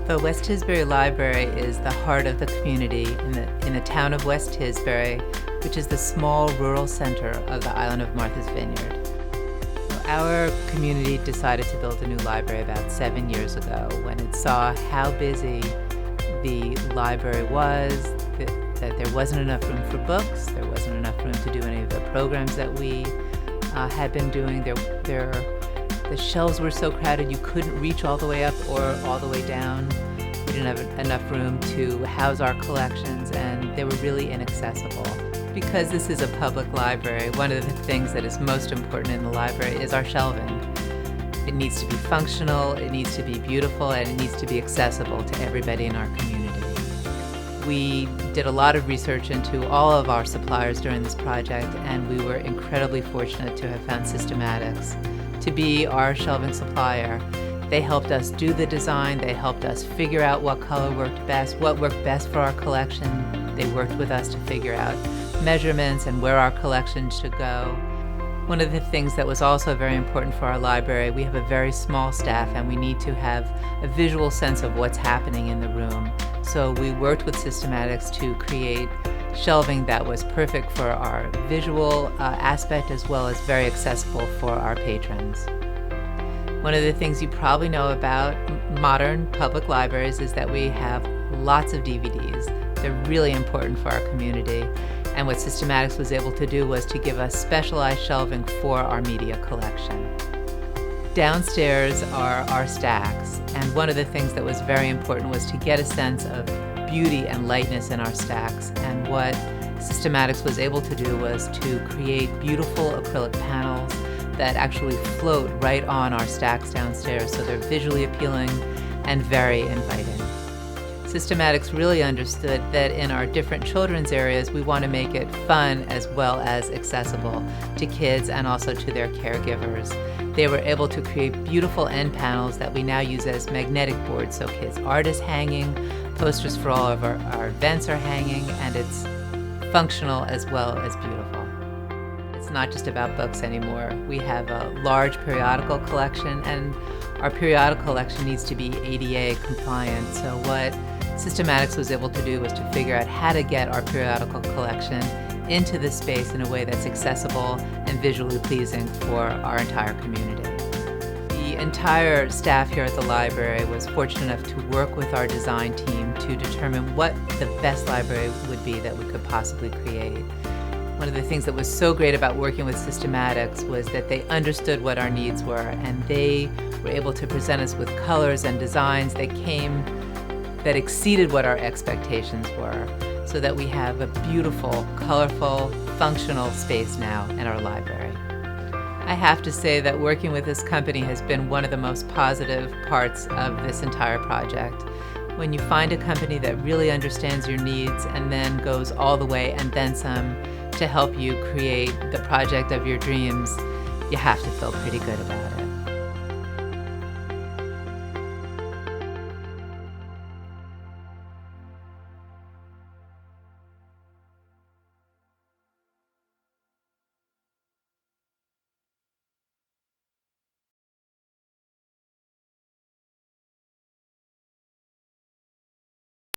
The West Tisbury Library is the heart of the community in the town of West Tisbury, which is the small rural center of the island of Martha's Vineyard. Our community decided to build a new library about 7 years ago when it saw how busy the library was, that there wasn't enough room for books, there wasn't enough room to do any of the programs that we had been doing. The shelves were so crowded you couldn't reach all the way up or all the way down. We didn't have enough room to house our collections, and they were really inaccessible. Because this is a public library, one of the things that is most important in the library is our shelving. It needs to be functional, it needs to be beautiful, and it needs to be accessible to everybody in our community. We did a lot of research into all of our suppliers during this project, and we were incredibly fortunate to have found Systematics to be our shelving supplier. They helped us do the design, they helped us figure out what color worked best, what worked best for our collection. They worked with us to figure out measurements and where our collection should go. One of the things that was also very important for our library, we have a very small staff and we need to have a visual sense of what's happening in the room. So we worked with Systematics to create shelving that was perfect for our visual aspect as well as very accessible for our patrons. One of the things you probably know about modern public libraries is that we have lots of DVDs. They're really important for our community. And what Systematics was able to do was to give us specialized shelving for our media collection. Downstairs are our stacks, and one of the things that was very important was to get a sense of beauty and lightness in our stacks. And what Systematics was able to do was to create beautiful acrylic panels that actually float right on our stacks downstairs, so they're visually appealing and very inviting. Systematics really understood that in our different children's areas, we want to make it fun as well as accessible to kids and also to their caregivers. They were able to create beautiful end panels that we now use as magnetic boards, so kids' art is hanging, posters for all of our events are hanging, and it's functional as well as beautiful. It's not just about books anymore. We have a large periodical collection, and our periodical collection needs to be ADA compliant. So what Systematics was able to do was to figure out how to get our periodical collection into the space in a way that's accessible and visually pleasing for our entire community. The entire staff here at the library was fortunate enough to work with our design team to determine what the best library would be that we could possibly create. One of the things that was so great about working with Systematics was that they understood what our needs were, and they were able to present us with colors and designs that exceeded what our expectations were, so that we have a beautiful, colorful, functional space now in our library. I have to say that working with this company has been one of the most positive parts of this entire project. When you find a company that really understands your needs and then goes all the way and then some to help you create the project of your dreams, you have to feel pretty good about it.